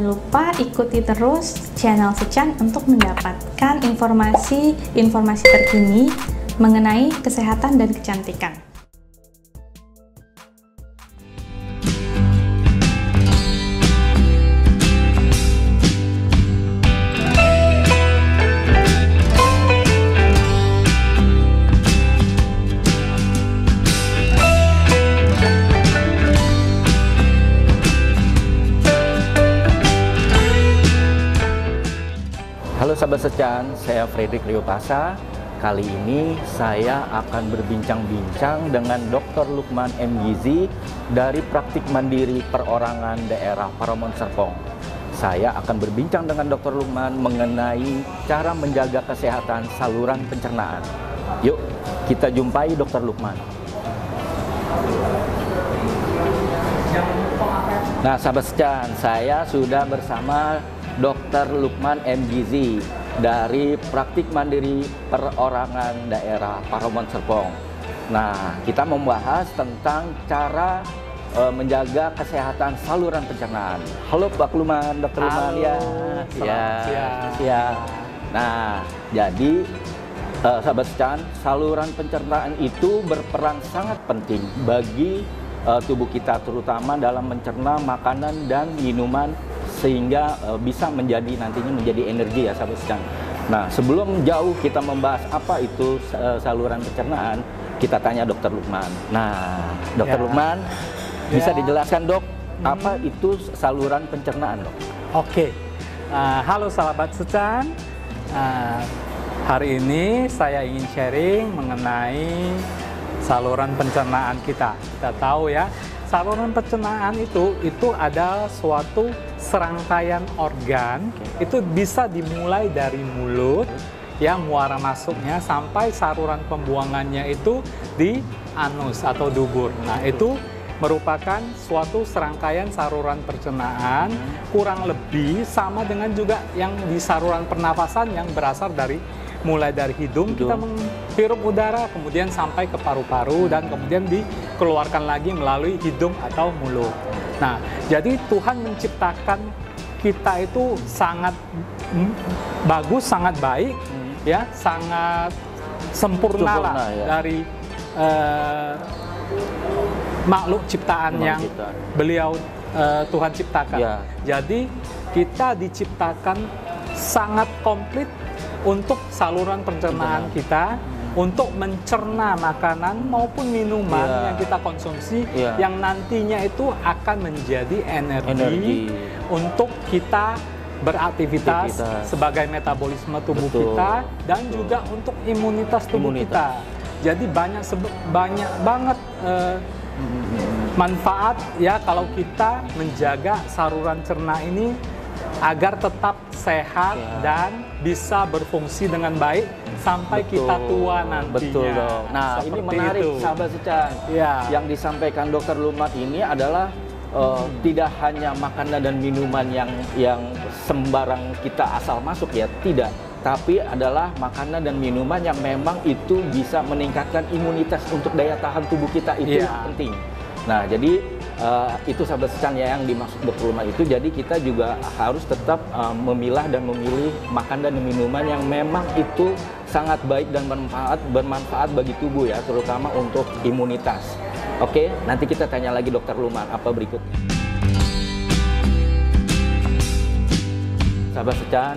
Jangan lupa ikuti terus channel Sechan untuk mendapatkan informasi terkini mengenai kesehatan dan kecantikan. Halo sahabat Sechan, saya Fredrik Leopasa. Kali ini saya akan berbincang-bincang dengan Dr. Lukman M. Gizi dari Praktik Mandiri Perorangan Daerah Paramount Serpong. Saya akan berbincang dengan Dr. Lukman mengenai cara menjaga kesehatan saluran pencernaan. Yuk, kita jumpai Dr. Lukman. Nah, sahabat Sechan, saya sudah bersama Dr. Lukman M. Gizi dari Praktik Mandiri Perorangan Daerah Paramount Serpong. Nah, kita membahas tentang cara menjaga kesehatan saluran pencernaan. Halo Pak Lukman, Dr. Lukman. Ya. Nah, jadi sahabat Sechan, saluran pencernaan itu berperan sangat penting bagi tubuh kita, terutama dalam mencerna makanan dan minuman, sehingga bisa nantinya menjadi energi ya sahabat Sechan. Nah, sebelum jauh kita membahas apa itu saluran pencernaan, kita tanya Dr. Lukman. Nah, Dr. Lukman, bisa dijelaskan Dok, apa itu saluran pencernaan Dok? Oke, halo sahabat Sechan. Hari ini saya ingin sharing mengenai saluran pencernaan kita. Kita tahu ya, saluran pencernaan itu ada suatu serangkaian organ. Itu bisa dimulai dari mulut, ya, muara masuknya, sampai saluran pembuangannya itu di anus atau dubur. Nah, itu merupakan suatu serangkaian saluran pencernaan, kurang lebih sama dengan juga yang di saluran pernafasan yang berasal mulai dari hidung, kita menghirup udara, kemudian sampai ke paru-paru, dan kemudian dikeluarkan lagi melalui hidung atau mulut. Nah, jadi Tuhan menciptakan kita itu sangat bagus, sangat baik, ya, sangat sempurna lah ya, dari makhluk ciptaan yang beliau Tuhan ciptakan. Ya. Jadi kita diciptakan sangat komplit untuk saluran pencernaan kita, untuk mencerna makanan maupun minuman yang kita konsumsi, yang nantinya itu akan menjadi energi untuk kita beraktivitas sebagai metabolisme tubuh kita, dan juga untuk imunitas tubuh kita. Jadi banyak banget manfaat ya kalau kita menjaga saluran cerna ini agar tetap sehat dan bisa berfungsi dengan baik sampai kita tua nantinya. Betul dong. Nah, seperti ini menarik sahabat Sechan. Yang disampaikan Dr. Lukman ini adalah tidak hanya makanan dan minuman yang sembarang kita asal masuk ya, tidak. Tapi adalah makanan dan minuman yang memang itu bisa meningkatkan imunitas untuk daya tahan tubuh kita, itu penting. Nah, jadi itu sahabat Sechan ya yang dimaksud Dr. Lukman itu. Jadi kita juga harus tetap memilah dan memilih makanan dan minuman yang memang itu sangat baik dan bermanfaat bagi tubuh ya, terutama untuk imunitas. Oke, nanti kita tanya lagi Dr. Lukman apa berikutnya. Sahabat Sechan,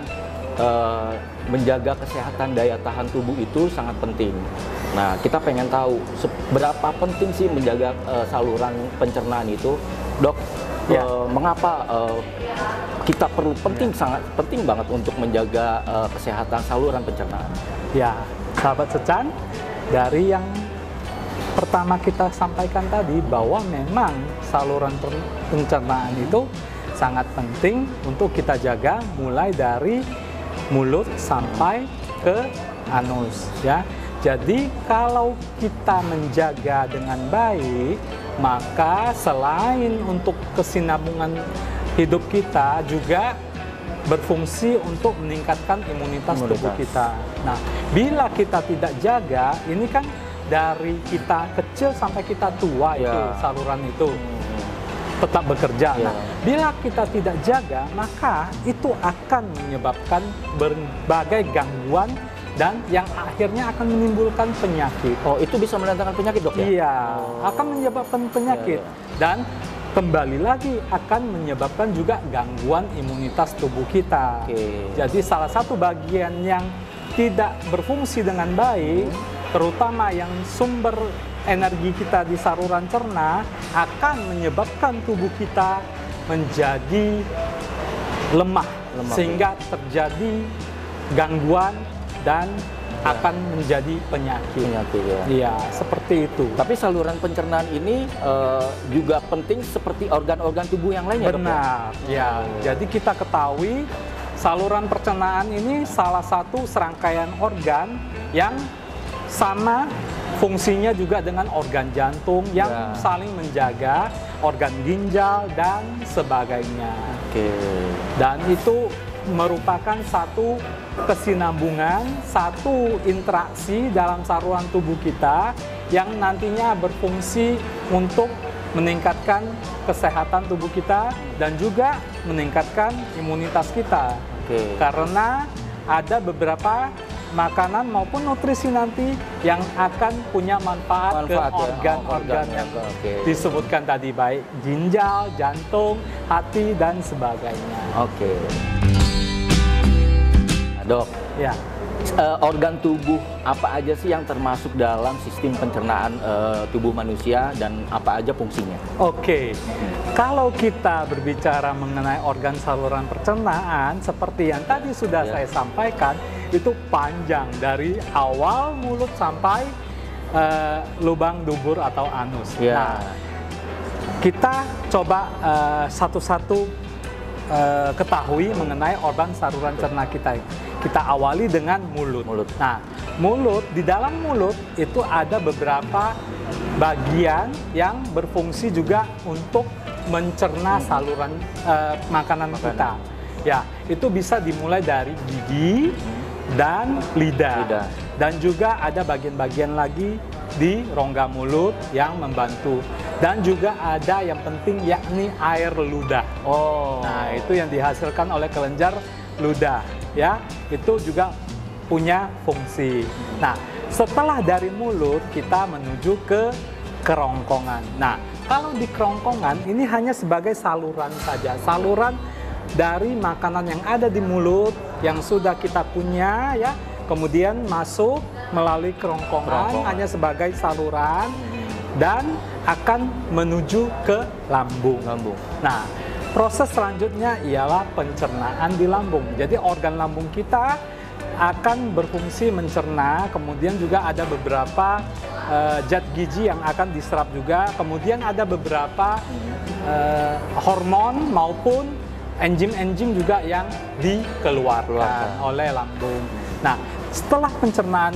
menjaga kesehatan daya tahan tubuh itu sangat penting. Nah, kita pengen tahu seberapa penting sih menjaga saluran pencernaan itu, Dok? Mengapa kita perlu sangat penting banget untuk menjaga kesehatan saluran pencernaan? Ya, sahabat Sechan, dari yang pertama kita sampaikan tadi bahwa memang saluran pencernaan itu sangat penting untuk kita jaga mulai dari mulut sampai ke anus, ya. Jadi kalau kita menjaga dengan baik, maka selain untuk kesinambungan hidup kita juga berfungsi untuk meningkatkan imunitas tubuh kita. Nah, bila kita tidak jaga, ini kan dari kita kecil sampai kita tua itu saluran itu. tetap bekerja. Nah, bila kita tidak jaga, maka itu akan menyebabkan berbagai gangguan dan yang akhirnya akan menimbulkan penyakit. Oh, itu bisa mendatangkan penyakit, Dok, ya? Iya, akan menyebabkan penyakit. Dan kembali lagi akan menyebabkan juga gangguan imunitas tubuh kita. Jadi salah satu bagian yang tidak berfungsi dengan baik, terutama yang sumber energi kita di saluran cerna, akan menyebabkan tubuh kita menjadi lemah sehingga terjadi gangguan dan akan menjadi penyakit. Iya, seperti itu. Tapi saluran pencernaan ini juga penting seperti organ-organ tubuh yang lainnya, Dok, ya? Benar, ya. Jadi kita ketahui saluran pencernaan ini salah satu serangkaian organ yang sama fungsinya juga dengan organ jantung yang saling menjaga organ ginjal dan sebagainya. Dan itu merupakan satu kesinambungan, satu interaksi dalam saluran tubuh kita yang nantinya berfungsi untuk meningkatkan kesehatan tubuh kita dan juga meningkatkan imunitas kita. Karena ada beberapa makanan maupun nutrisi nanti yang akan punya manfaat ke organ-organ yang disebutkan tadi, baik ginjal, jantung, hati, dan sebagainya. Dok, ya. Organ tubuh apa aja sih yang termasuk dalam sistem pencernaan tubuh manusia dan apa aja fungsinya? Kalau kita berbicara mengenai organ saluran pencernaan, seperti yang tadi sudah saya sampaikan, itu panjang dari awal mulut sampai lubang dubur atau anus. Nah, kita coba satu-satu ketahui mengenai organ saluran cerna kita. Kita awali dengan mulut. Nah, mulut, di dalam mulut itu ada beberapa bagian yang berfungsi juga untuk mencerna saluran makanan kita. Ya, itu bisa dimulai dari gigi dan lidah. Dan juga ada bagian-bagian lagi di rongga mulut yang membantu. Dan juga ada yang penting yakni air ludah. Nah, itu yang dihasilkan oleh kelenjar ludah. Ya, itu juga punya fungsi. Nah, setelah dari mulut kita menuju ke kerongkongan. Nah, kalau di kerongkongan ini hanya sebagai saluran saja, saluran dari makanan yang ada di mulut yang sudah kita punya, ya, kemudian masuk melalui kerongkongan hanya sebagai saluran dan akan menuju ke lambung. Nah, proses selanjutnya ialah pencernaan di lambung. Jadi organ lambung kita akan berfungsi mencerna, kemudian juga ada beberapa zat gizi yang akan diserap juga, kemudian ada beberapa hormon maupun enzim-enzim juga yang dikeluarkan oleh lambung. Nah, setelah pencernaan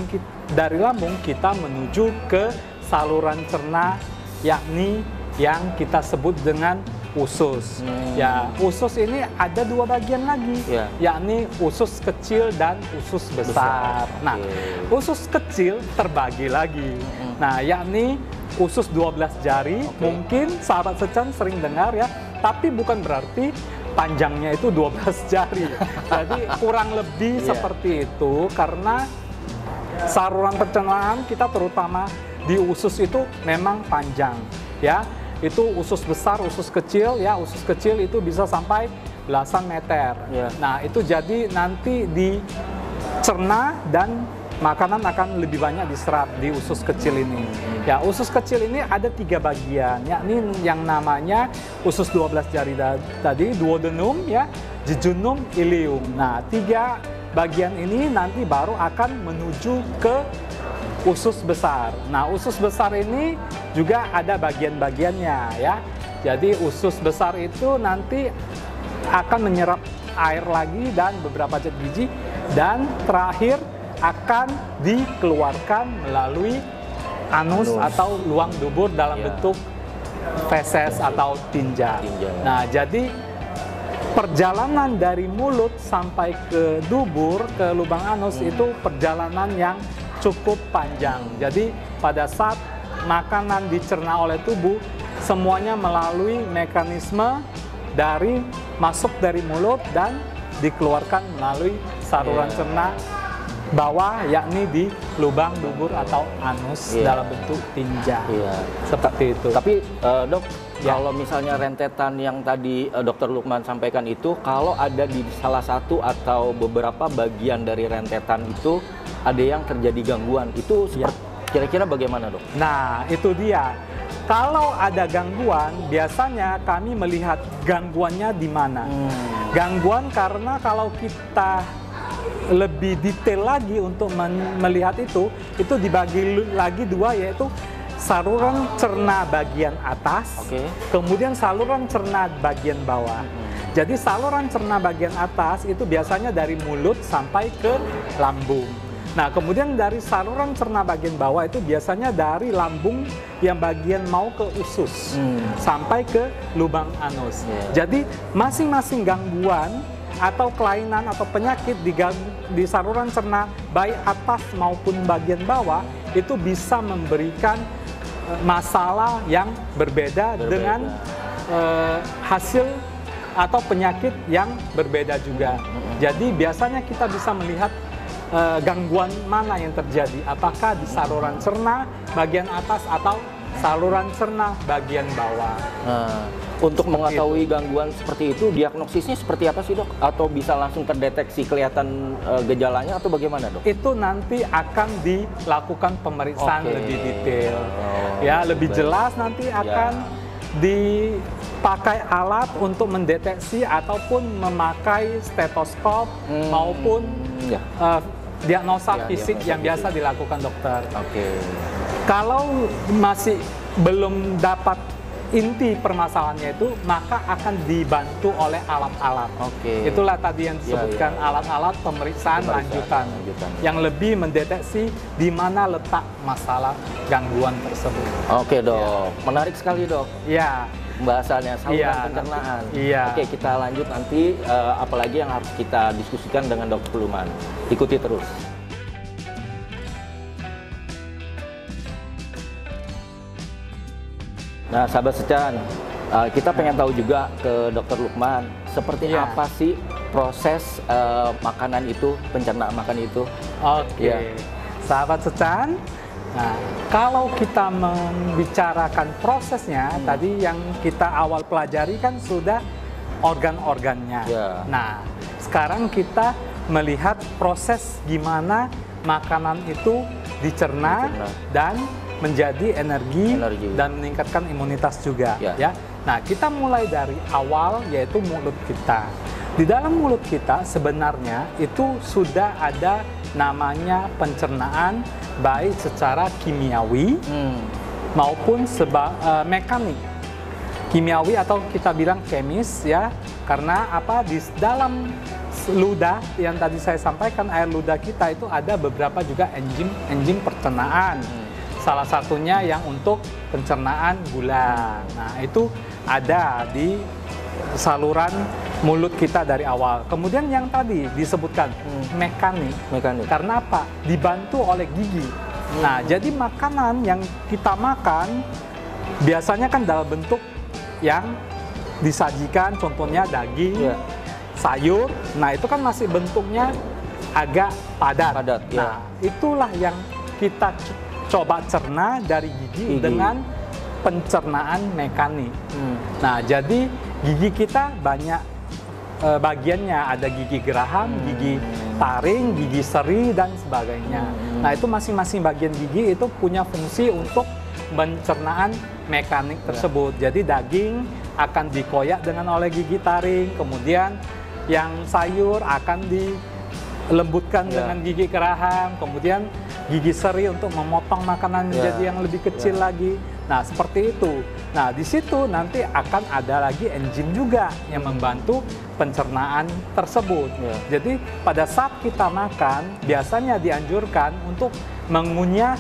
dari lambung, kita menuju ke saluran cerna, yakni yang kita sebut dengan usus. Ya, usus ini ada dua bagian lagi, yakni usus kecil dan usus besar. Nah, usus kecil terbagi lagi. Nah, yakni usus 12 jari. Mungkin sahabat Secan sering dengar, ya, tapi bukan berarti panjangnya itu 12 jari. Jadi kurang lebih seperti itu, karena saluran pencernaan kita terutama di usus itu memang panjang, ya. Itu usus besar, usus kecil, ya. Usus kecil itu bisa sampai belasan meter. Nah, itu jadi nanti dicerna dan makanan akan lebih banyak diserap di usus kecil ini. Ya, usus kecil ini ada 3 bagian, yakni yang namanya usus 12 jari tadi, duodenum, ya, jejunum, ileum. Nah, 3 bagian ini nanti baru akan menuju ke usus besar. Nah, usus besar ini juga ada bagian-bagiannya, ya. Jadi usus besar itu nanti akan menyerap air lagi dan beberapa zat gizi, dan terakhir akan dikeluarkan melalui anus atau luang dubur dalam bentuk feses atau tinja. Nah, jadi perjalanan dari mulut sampai ke dubur, ke lubang anus itu perjalanan yang cukup panjang. Jadi pada saat makanan dicerna oleh tubuh, semuanya melalui mekanisme masuk dari mulut dan dikeluarkan melalui saluran cerna bawah, yakni di lubang dubur atau anus dalam bentuk tinja. Seperti itu. Tapi dok, kalau misalnya rentetan yang tadi Dokter Lukman sampaikan itu, kalau ada di salah satu atau beberapa bagian dari rentetan itu ada yang terjadi gangguan, itu kira-kira bagaimana dok? Nah, itu dia. Kalau ada gangguan, biasanya kami melihat gangguannya di mana. Gangguan karena kalau kita lebih detail lagi untuk melihat itu dibagi lagi dua, yaitu saluran cerna bagian atas, kemudian saluran cerna bagian bawah. Jadi saluran cerna bagian atas itu biasanya dari mulut sampai ke lambung. Nah, kemudian dari saluran cerna bagian bawah itu biasanya dari lambung yang bagian mau ke usus sampai ke lubang anus. Jadi masing-masing gangguan atau kelainan atau penyakit di saluran cerna baik atas maupun bagian bawah itu bisa memberikan masalah yang berbeda. Dengan hasil atau penyakit yang berbeda juga. Jadi biasanya kita bisa melihat gangguan mana yang terjadi, apakah di saluran cerna bagian atas atau saluran cerna bagian bawah. Untuk mengetahui gangguan seperti itu, diagnosisnya seperti apa sih dok? Atau bisa langsung terdeteksi, kelihatan gejalanya atau bagaimana dok? Itu nanti akan dilakukan pemeriksaan lebih detail. Ya, lebih jelas nanti akan dipakai alat untuk mendeteksi ataupun memakai stetoskop maupun diagnosa fisik yang biasa dilakukan dokter. Kalau masih belum dapat inti permasalahannya itu, maka akan dibantu oleh alat-alat. Itulah tadi yang disebutkan alat-alat pemeriksaan lanjutan yang lebih mendeteksi di mana letak masalah gangguan tersebut. Oke dok, menarik sekali dok. Pembahasannya saluran pencernaan. Oke, kita lanjut nanti apalagi yang harus kita diskusikan dengan Dokter Lukman. Ikuti terus. Nah, sahabat Secan, kita pengen tahu juga ke Dokter Lukman, seperti apa sih proses makanan itu, pencernaan makanan itu? Sahabat Secan, nah, kalau kita membicarakan prosesnya, tadi yang kita awal pelajari kan sudah organ-organnya. Nah, sekarang kita melihat proses gimana makanan itu dicerna dan menjadi energi dan meningkatkan imunitas juga. Nah, kita mulai dari awal, yaitu mulut kita. Di dalam mulut kita sebenarnya itu sudah ada namanya pencernaan, baik secara kimiawi maupun mekanik. Kimiawi atau kita bilang kemis, ya, karena apa, di dalam ludah yang tadi saya sampaikan, air ludah kita itu ada beberapa juga enzim pencernaan. Salah satunya yang untuk pencernaan gula. Nah, itu ada di saluran mulut kita dari awal. Kemudian yang tadi disebutkan mekanik. Karena apa? Dibantu oleh gigi. Nah, jadi makanan yang kita makan biasanya kan dalam bentuk yang disajikan, contohnya daging, sayur. Nah, itu kan masih bentuknya agak padat. Nah, itulah yang kita coba cerna dari gigi dengan pencernaan mekanik. Nah, jadi gigi kita banyak bagiannya, ada gigi geraham, gigi taring, gigi seri, dan sebagainya. Nah, itu masing-masing bagian gigi itu punya fungsi untuk pencernaan mekanik tersebut. Jadi daging akan dikoyak oleh gigi taring, kemudian yang sayur akan dilembutkan dengan gigi geraham, kemudian gigi seri untuk memotong makanan menjadi yang lebih kecil lagi. Nah, seperti itu. Nah, di situ nanti akan ada lagi enzim juga yang membantu pencernaan tersebut. Jadi, pada saat kita makan, biasanya dianjurkan untuk mengunyah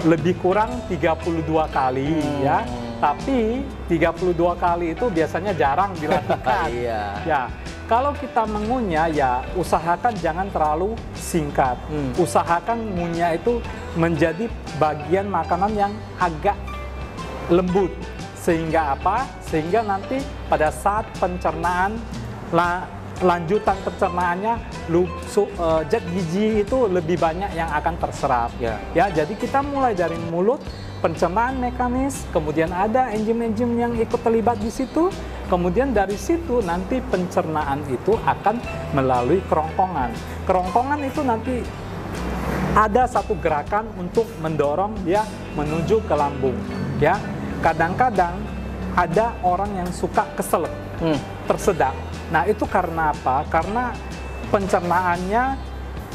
lebih kurang 32 kali, ya. Tapi 32 kali itu biasanya jarang dilakukan. Ya. Kalau kita mengunyah, ya usahakan jangan terlalu singkat. Usahakan ngunyah itu menjadi bagian makanan yang agak lembut, Sehingga apa? Sehingga nanti pada saat pencernaan, lanjutan pencernaannya, zat gizi itu lebih banyak yang akan terserap. Ya, jadi kita mulai dari mulut, pencernaan mekanis, kemudian ada enzim-enzim yang ikut terlibat di situ, kemudian dari situ nanti pencernaan itu akan melalui kerongkongan. Kerongkongan itu nanti ada satu gerakan untuk mendorong dia menuju ke lambung. Ya, kadang-kadang ada orang yang suka keselak, tersedak. Nah, itu karena apa? Karena pencernaannya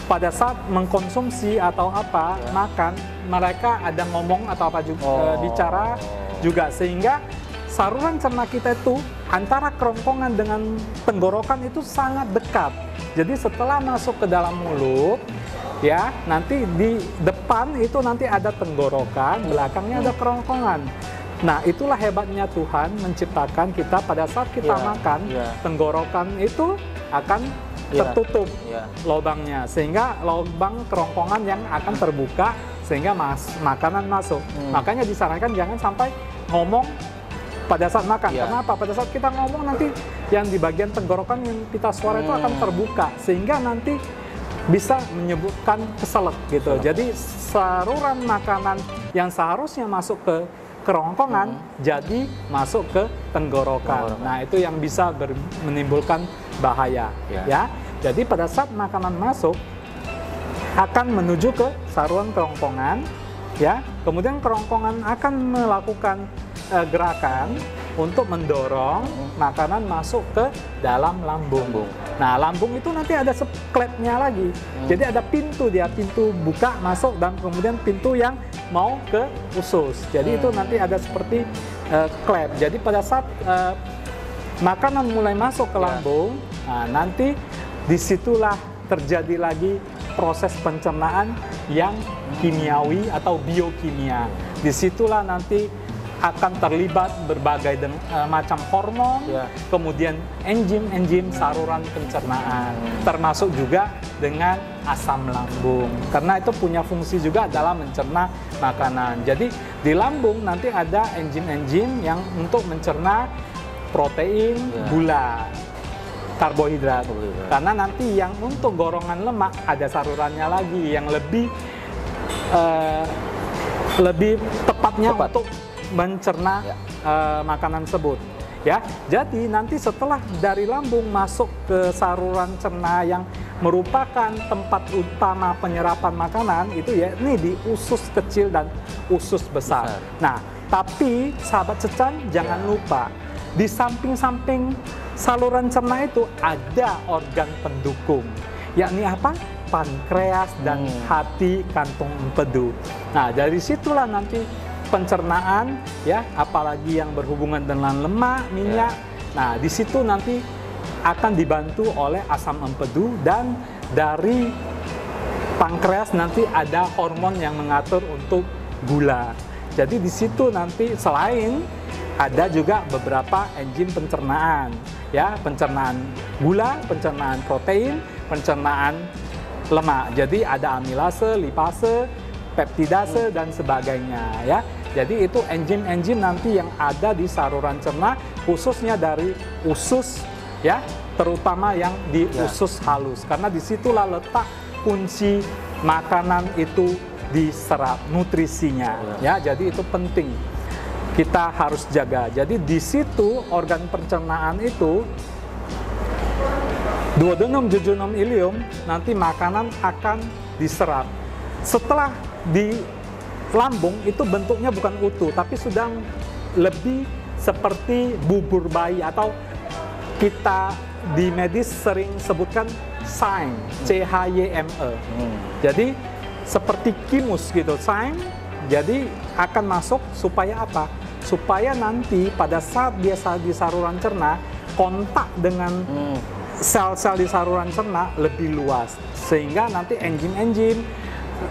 pada saat mengkonsumsi atau apa, makan, mereka ada ngomong atau apa juga, bicara juga, sehingga saluran cerna kita itu antara kerongkongan dengan tenggorokan itu sangat dekat. Jadi setelah masuk ke dalam mulut, ya, nanti di depan itu nanti ada tenggorokan, belakangnya ada kerongkongan. Nah, itulah hebatnya Tuhan menciptakan kita pada saat kita makan, tenggorokan itu akan tertutup lubangnya, sehingga lubang kerongkongan yang akan terbuka sehingga makanan masuk. Makanya disarankan jangan sampai ngomong pada saat makan. Kenapa? Pada saat kita ngomong nanti yang di bagian tenggorokan yang pita suara itu akan terbuka, sehingga nanti bisa menyebabkan keselak gitu. Jadi saluran makanan yang seharusnya masuk ke kerongkongan jadi masuk ke tenggorokan. Nah, itu yang bisa menimbulkan bahaya. Ya. Jadi pada saat makanan masuk akan menuju ke saluran kerongkongan, ya. Kemudian kerongkongan akan melakukan gerakan untuk mendorong makanan masuk ke dalam lambung. Nah, lambung itu nanti ada klepnya lagi. Jadi ada pintu, pintu buka masuk dan kemudian pintu yang mau ke usus. Jadi itu nanti ada seperti klep. Jadi pada saat makanan mulai masuk ke lambung, nah, nanti disitulah terjadi lagi proses pencernaan yang kimiawi atau biokimia. Disitulah nanti akan terlibat berbagai macam hormon, kemudian enzim-enzim saluran pencernaan, termasuk juga dengan asam lambung, karena itu punya fungsi juga dalam mencerna makanan. Jadi di lambung nanti ada enzim-enzim yang untuk mencerna protein, gula, karbohidrat. Karena nanti yang untuk golongan lemak ada salurannya lagi yang lebih tepatnya untuk mencerna makanan tersebut. Ya, jadi nanti setelah dari lambung masuk ke saluran cerna yang merupakan tempat utama penyerapan makanan itu ya, ini di usus kecil dan usus besar. Nah, tapi sahabat Cecan jangan lupa di samping-samping saluran cerna itu ada organ pendukung, yakni apa? Pankreas dan hati kantung empedu. Nah, dari situlah nanti pencernaan, ya, apalagi yang berhubungan dengan lemak, minyak. Nah, di situ nanti akan dibantu oleh asam empedu, dan dari pankreas nanti ada hormon yang mengatur untuk gula. Jadi di situ nanti selain ada juga beberapa enzim pencernaan, ya, pencernaan gula, pencernaan protein, pencernaan lemak. Jadi ada amilase, lipase, peptidase dan sebagainya, ya. Jadi itu enzim-enzim nanti yang ada di saluran cerna, khususnya dari usus, ya, terutama yang di usus halus, karena disitulah letak kunci makanan itu diserap, nutrisinya, ya. Jadi itu penting, kita harus jaga. Jadi di situ organ pencernaan itu, duodenum, jejunum, ileum, nanti makanan akan diserap. Setelah di lambung itu bentuknya bukan utuh, tapi sudah lebih seperti bubur bayi, atau kita di medis sering sebutkan chyme, C-H-Y-M-E. Jadi seperti kimus gitu, chyme. Jadi akan masuk supaya apa? Supaya nanti pada saat dia di saluran cerna kontak dengan sel-sel di saluran cerna lebih luas, sehingga nanti enzim-enzim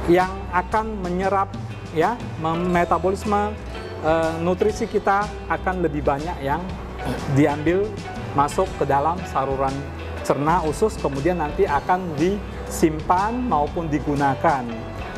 yang akan menyerap, ya, metabolisme nutrisi kita akan lebih banyak yang diambil masuk ke dalam saluran cerna usus, kemudian nanti akan disimpan maupun digunakan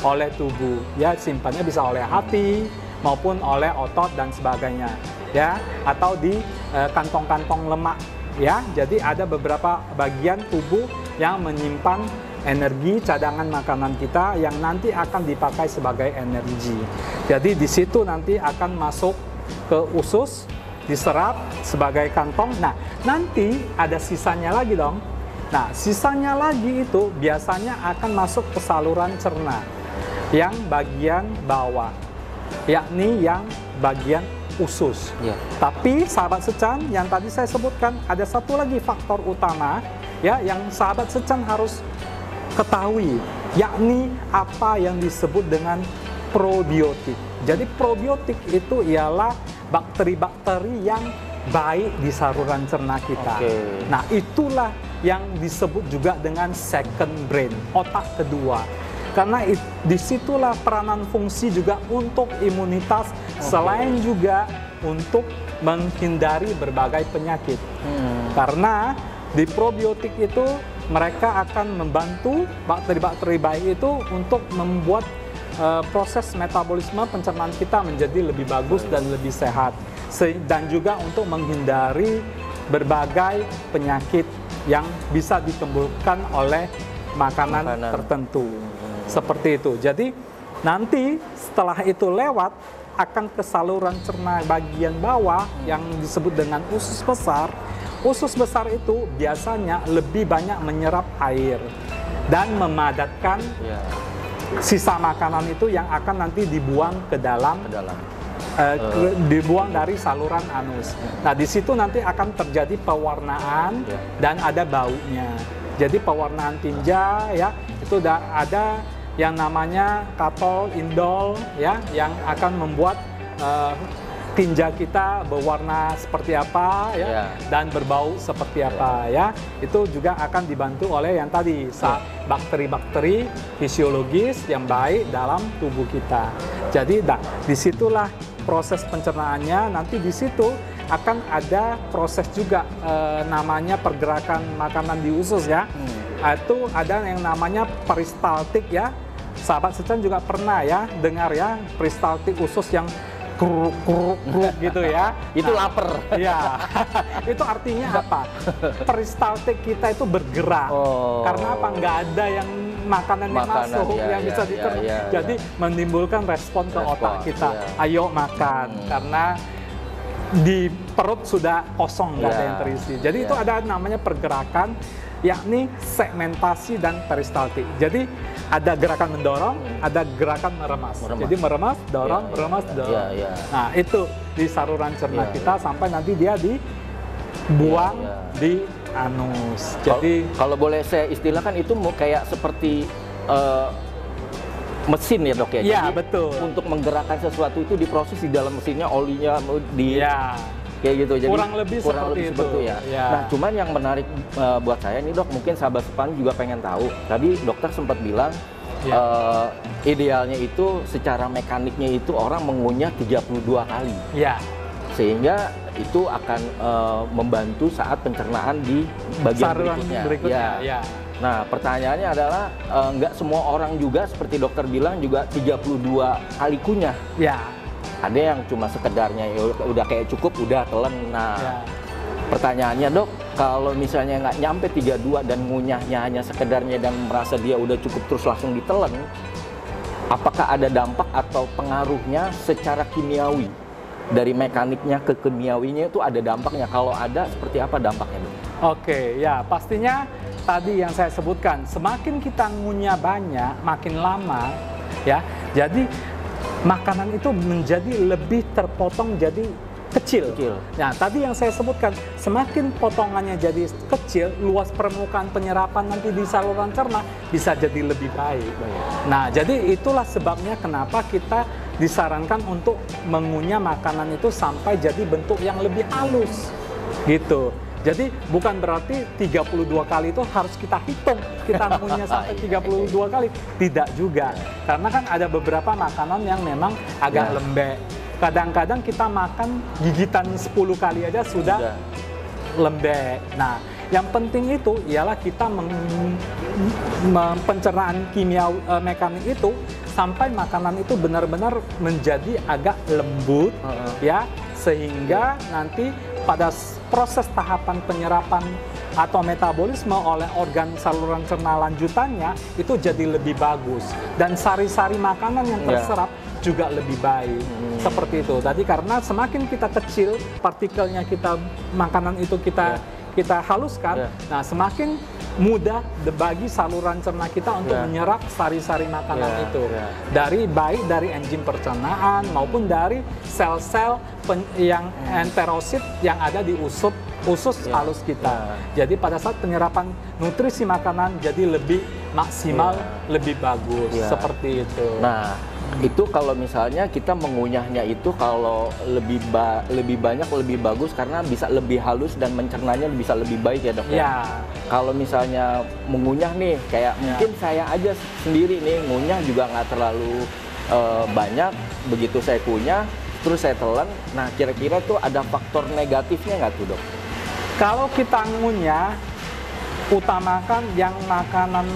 oleh tubuh, ya. Simpannya bisa oleh hati, maupun oleh otot dan sebagainya, ya, atau di kantong-kantong lemak, ya. Jadi ada beberapa bagian tubuh yang menyimpan energi cadangan makanan kita yang nanti akan dipakai sebagai energi. Jadi di situ nanti akan masuk ke usus, diserap sebagai kantong. Nah, nanti ada sisanya lagi dong. Nah, sisanya lagi itu biasanya akan masuk ke saluran cerna yang bagian bawah, yakni yang bagian usus. Tapi sahabat Secan, yang tadi saya sebutkan ada satu lagi faktor utama ya yang sahabat Secan harus ketahui, yakni apa yang disebut dengan probiotik. Jadi probiotik itu ialah bakteri-bakteri yang baik di saluran cerna kita. Nah, itulah yang disebut juga dengan second brain, otak kedua. Karena disitulah peranan fungsi juga untuk imunitas, selain juga untuk menghindari berbagai penyakit. Karena di probiotik itu mereka akan membantu bakteri-bakteri baik itu untuk membuat proses metabolisme pencernaan kita menjadi lebih bagus dan lebih sehat. Dan juga untuk menghindari berbagai penyakit yang bisa ditimbulkan oleh makanan tertentu. Seperti itu. Jadi nanti setelah itu lewat akan ke saluran cerna bagian bawah yang disebut dengan usus besar. Usus besar itu biasanya lebih banyak menyerap air dan memadatkan sisa makanan itu yang akan nanti dibuang ke dalam, dibuang dari saluran anus. Nah, di situ nanti akan terjadi pewarnaan dan ada baunya. Jadi pewarnaan tinja ya, itu ada yang namanya katol, indol ya, yang akan membuat tinja kita berwarna seperti apa ya, dan berbau seperti apa ya. Itu juga akan dibantu oleh yang tadi bakteri-bakteri fisiologis yang baik dalam tubuh kita. Jadi disitulah proses pencernaannya. Nanti di situ akan ada proses juga namanya pergerakan makanan di usus ya. Itu ada yang namanya peristaltik ya. Sahabat Secan juga pernah ya dengar ya peristaltik usus yang kruk gitu ya. Itu lapar. Ya. Itu artinya apa? Peristaltik kita itu bergerak. Karena apa? Nggak ada yang makanan yang masuk yang bisa diterima. Jadi menimbulkan respon ke otak kita. Ayo makan. Karena di perut sudah kosong, nggak ada yang terisi. Jadi itu ada namanya pergerakan, yakni segmentasi dan peristaltik. Jadi ada gerakan mendorong, ada gerakan meremas. Jadi meremas, dorong, meremas, dorong. Nah, itu di saluran cerna kita sampai nanti dia dibuang di anus. Jadi kalau boleh saya istilahkan itu kayak seperti mesin ya dok ya? Iya, jadi, betul. Untuk menggerakkan sesuatu itu diproses di dalam mesinnya, olinya kayak gitu. Jadi kurang lebih seperti itu ya. Nah, cuman yang menarik buat saya nih dok, mungkin sahabat Secan juga pengen tahu. Tadi dokter sempat bilang idealnya itu secara mekaniknya itu orang mengunyah 32 kali. Sehingga itu akan membantu saat pencernaan di bagian berikutnya. Nah, pertanyaannya adalah nggak semua orang juga seperti dokter bilang juga 32 kali kunyah. Ada yang cuma sekedarnya ya udah kayak cukup, udah telan. Nah, pertanyaannya dok, kalau misalnya nggak nyampe 32 dan ngunyahnya hanya sekedarnya dan merasa dia udah cukup terus langsung ditelan, apakah ada dampak atau pengaruhnya secara kimiawi? Dari mekaniknya ke kimiawinya itu ada dampaknya? Kalau ada, seperti apa dampaknya dok? Oke, ya pastinya tadi yang saya sebutkan, semakin kita ngunyah banyak, makin lama ya, jadi makanan itu menjadi lebih terpotong jadi kecil. Nah, tadi yang saya sebutkan, semakin potongannya jadi kecil, luas permukaan penyerapan nanti di saluran cerna bisa jadi lebih baik. Nah, jadi itulah sebabnya kenapa kita disarankan untuk mengunyah makanan itu sampai jadi bentuk yang lebih halus gitu. Jadi bukan berarti 32 kali itu harus kita hitung, kita ngunyah sampai 32 kali. Tidak juga. Karena kan ada beberapa makanan yang memang agak lembek. Kadang-kadang kita makan gigitan 10 kali aja sudah lembek. Nah, yang penting itu ialah kita pencernaan kimia mekanik itu sampai makanan itu benar-benar menjadi agak lembut, ya, sehingga nanti pada proses tahapan penyerapan atau metabolisme oleh organ saluran cerna lanjutannya itu jadi lebih bagus, dan sari-sari makanan yang terserap juga lebih baik. Seperti itu. Tadi karena semakin kita kecil partikelnya, makanan itu kita haluskan, nah semakin mudah bagi saluran cerna kita untuk menyerap sari-sari makanan itu, baik dari enzim pencernaan maupun dari sel-sel yang enterosit yang ada di usus halus kita. Jadi pada saat penyerapan nutrisi makanan jadi lebih maksimal, lebih bagus, seperti itu. Nah, itu kalau misalnya kita mengunyahnya itu kalau lebih banyak lebih bagus karena bisa lebih halus dan mencernanya bisa lebih baik ya, Dok. Kalau misalnya mengunyah nih, kayak mungkin saya aja sendiri nih ngunyah juga nggak terlalu banyak, begitu saya kunyah terus saya telan. Nah, kira-kira tuh ada faktor negatifnya nggak tuh, Dok? Kalau kita ngunyah, utamakan yang makanan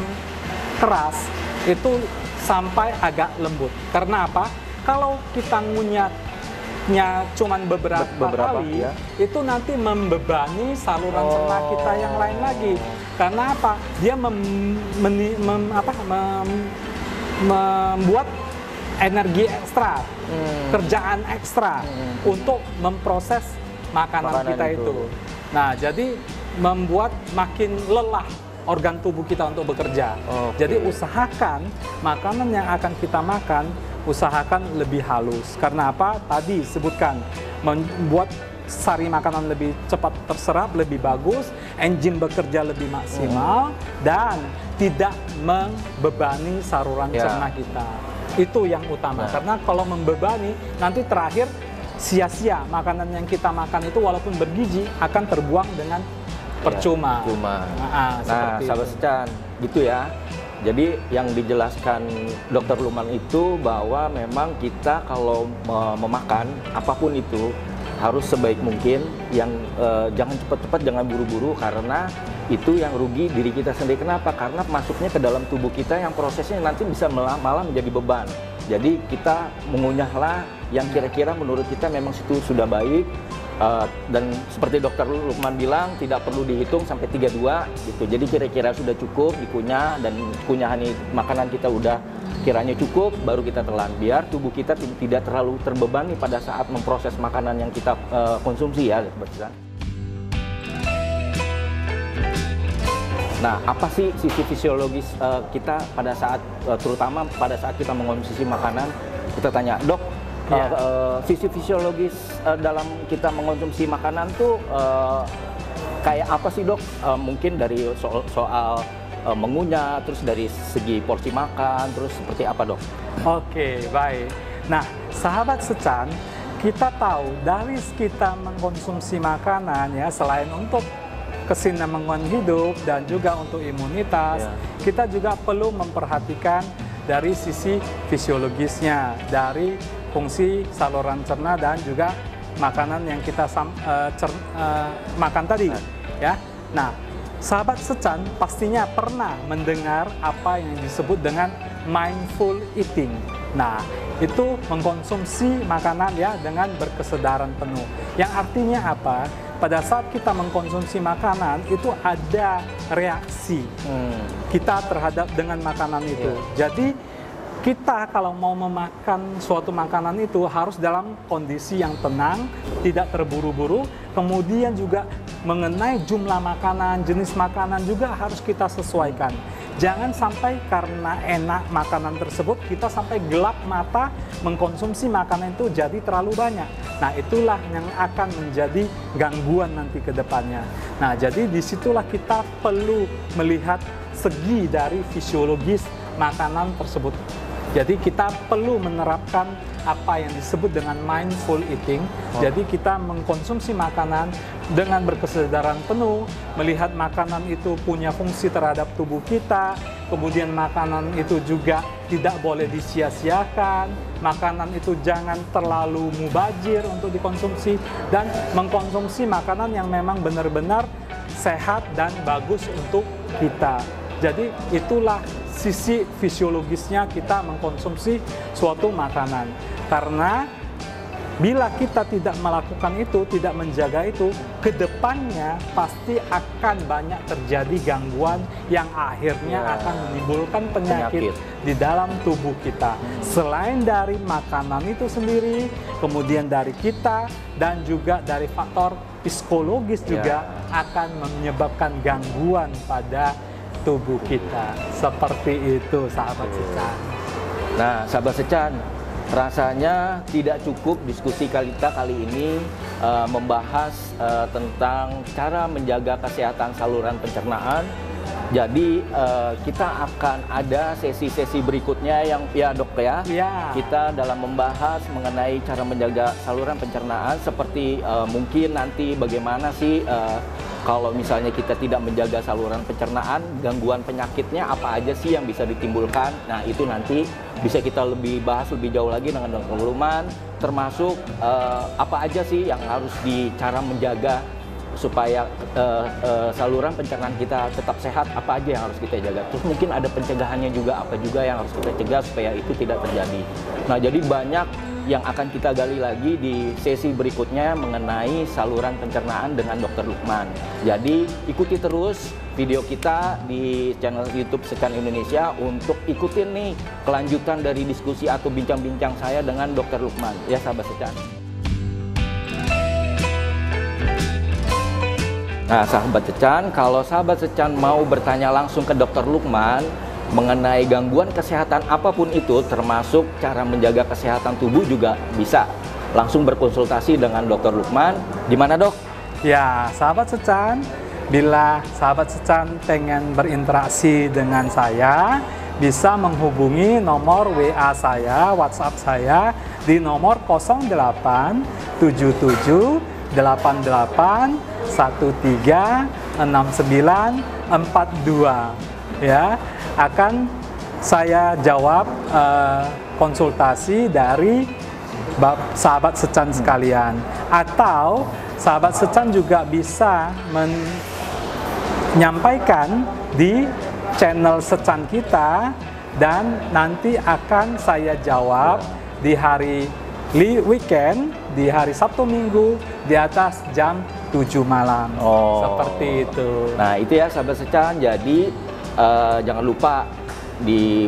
keras itu sampai agak lembut. Karena apa? Kalau kita ngunyahnya cuman beberapa kali, itu nanti membebani saluran cerna kita yang lain lagi. Karena apa? Dia membuat energi ekstra, kerjaan ekstra untuk memproses makanan kita itu. Nah, jadi membuat makin lelah organ tubuh kita untuk bekerja. Jadi usahakan makanan yang akan kita makan, usahakan lebih halus. Karena apa? Tadi sebutkan, membuat sari makanan lebih cepat terserap, lebih bagus, enzim bekerja lebih maksimal, dan tidak membebani saluran cerna kita. Itu yang utama. Karena kalau membebani, nanti terakhir sia-sia makanan yang kita makan itu walaupun bergizi akan terbuang dengan percuma. Nah, sahabat secan, gitu ya. Jadi yang dijelaskan Dr. Luman itu bahwa memang kita kalau memakan apapun itu harus sebaik mungkin, yang jangan cepat-cepat, jangan buru-buru, karena itu yang rugi diri kita sendiri. Kenapa? Karena masuknya ke dalam tubuh kita yang prosesnya nanti bisa malah menjadi beban. Jadi kita mengunyahlah yang kira-kira menurut kita memang situ sudah baik, dan seperti Dr. Lukman bilang tidak perlu dihitung sampai 32 gitu. Jadi kira-kira sudah cukup dikunyah, dan kunyahan makanan kita udah kiranya cukup, baru kita telan biar tubuh kita tidak terlalu terbebani pada saat memproses makanan yang kita konsumsi ya. Nah, apa sih sisi fisiologis kita pada saat, terutama pada saat kita mengonsumsi makanan? Kita tanya, Dok, sisi fisiologis dalam kita mengonsumsi makanan tuh kayak apa sih, Dok? Mungkin dari soal mengunyah, terus dari segi porsi makan, terus seperti apa, Dok? Oke, baik. Nah, sahabat secan, kita tahu dari kita mengkonsumsi makanan ya, selain untuk kesinambungan hidup dan juga untuk imunitas, kita juga perlu memperhatikan dari sisi fisiologisnya, dari fungsi saluran cerna dan juga makanan yang kita makan tadi, ya. Nah, sahabat secan pastinya pernah mendengar apa yang disebut dengan mindful eating. Nah, itu mengkonsumsi makanan ya dengan berkesadaran penuh. Yang artinya apa? Pada saat kita mengkonsumsi makanan itu ada reaksi kita terhadap dengan makanan itu. Jadi kita kalau mau memakan suatu makanan itu harus dalam kondisi yang tenang, tidak terburu-buru. Kemudian juga mengenai jumlah makanan, jenis makanan juga harus kita sesuaikan. Jangan sampai karena enak makanan tersebut kita sampai gelap mata mengkonsumsi makanan itu jadi terlalu banyak. Nah, itulah yang akan menjadi gangguan nanti ke depannya. Nah, jadi disitulah kita perlu melihat segi dari fisiologis makanan tersebut. Jadi kita perlu menerapkan apa yang disebut dengan mindful eating. Jadi kita mengkonsumsi makanan dengan berkesadaran penuh, melihat makanan itu punya fungsi terhadap tubuh kita, kemudian makanan itu juga tidak boleh disia-siakan, makanan itu jangan terlalu mubazir untuk dikonsumsi, dan mengkonsumsi makanan yang memang benar-benar sehat dan bagus untuk kita. Jadi itulah sisi fisiologisnya kita mengkonsumsi suatu makanan. Karena bila kita tidak melakukan itu, tidak menjaga itu, kedepannya pasti akan banyak terjadi gangguan yang akhirnya akan menimbulkan penyakit di dalam tubuh kita. Selain dari makanan itu sendiri, kemudian dari kita, dan juga dari faktor psikologis juga akan menyebabkan gangguan pada tubuh kita. Seperti itu, sahabat Secan. Nah, sahabat Secan, rasanya tidak cukup diskusi kita kali ini membahas tentang cara menjaga kesehatan saluran pencernaan. Jadi kita akan ada sesi-sesi berikutnya yang dok ya. Kita dalam membahas mengenai cara menjaga saluran pencernaan, seperti mungkin nanti bagaimana sih kalau misalnya kita tidak menjaga saluran pencernaan, gangguan penyakitnya apa aja sih yang bisa ditimbulkan. Nah, itu nanti bisa kita lebih bahas lebih jauh lagi dengan Dr. Lukman, termasuk apa aja sih yang harus cara menjaga supaya saluran pencernaan kita tetap sehat, apa aja yang harus kita jaga. Terus mungkin ada pencegahannya juga, apa juga yang harus kita cegah supaya itu tidak terjadi. Nah, jadi banyak yang akan kita gali lagi di sesi berikutnya mengenai saluran pencernaan dengan Dr. Lukman. Jadi ikuti terus video kita di channel YouTube Secan Indonesia untuk ikutin nih kelanjutan dari diskusi atau bincang-bincang saya dengan Dr. Lukman. Ya, sahabat Secan. Nah, sahabat Secan, kalau sahabat Secan mau bertanya langsung ke Dr. Lukman mengenai gangguan kesehatan apapun itu, termasuk cara menjaga kesehatan tubuh, juga bisa langsung berkonsultasi dengan Dr. Lukman. Di mana, Dok? Ya, sahabat Secan, bila sahabat Secan pengen berinteraksi dengan saya, bisa menghubungi nomor WA saya, WhatsApp saya di nomor 0877 88 13 69 42. Ya, akan saya jawab konsultasi dari sahabat Secan sekalian. Atau sahabat Secan juga bisa menyampaikan di channel Secan kita, dan nanti akan saya jawab di hari weekend, di hari Sabtu Minggu di atas jam 7 malam. Seperti itu. Nah, itu ya sahabat Secan. Jadi jangan lupa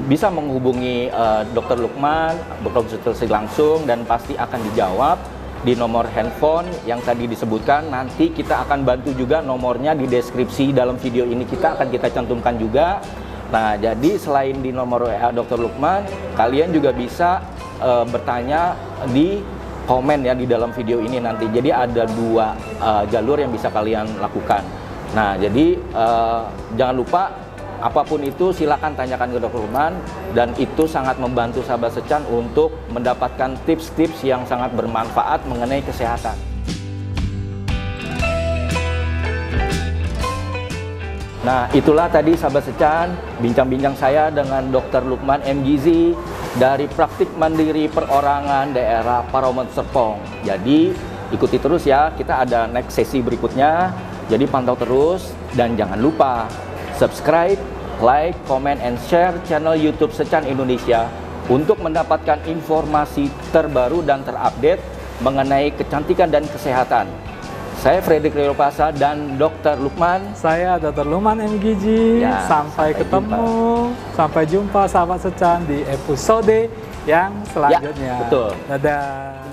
bisa menghubungi Dr. Lukman, berkonsultasi langsung, dan pasti akan dijawab di nomor handphone yang tadi disebutkan. Nanti kita akan bantu juga nomornya di deskripsi dalam video ini, kita cantumkan juga. Nah, jadi selain di nomor WA Dr. Lukman, kalian juga bisa bertanya di komen ya di dalam video ini nanti. Jadi ada dua jalur yang bisa kalian lakukan. Nah, jadi jangan lupa apapun itu silakan tanyakan ke Dr. Lukman, dan itu sangat membantu sahabat Secan untuk mendapatkan tips-tips yang sangat bermanfaat mengenai kesehatan. Nah, itulah tadi sahabat Secan bincang-bincang saya dengan Dr. Lukman M. Gizi dari Praktik Mandiri Perorangan Daerah Paromon Serpong. Jadi ikuti terus ya, kita ada next sesi berikutnya. Jadi pantau terus, dan jangan lupa subscribe, like, comment, and share channel YouTube Secan Indonesia untuk mendapatkan informasi terbaru dan terupdate mengenai kecantikan dan kesehatan. Saya Fredrik Leopasa dan Dr. Lukman. Saya Dr. Lukman M. Gizi. Ya, sampai ketemu, sampai jumpa sahabat Secan di episode yang selanjutnya. Ya, betul. Dadah.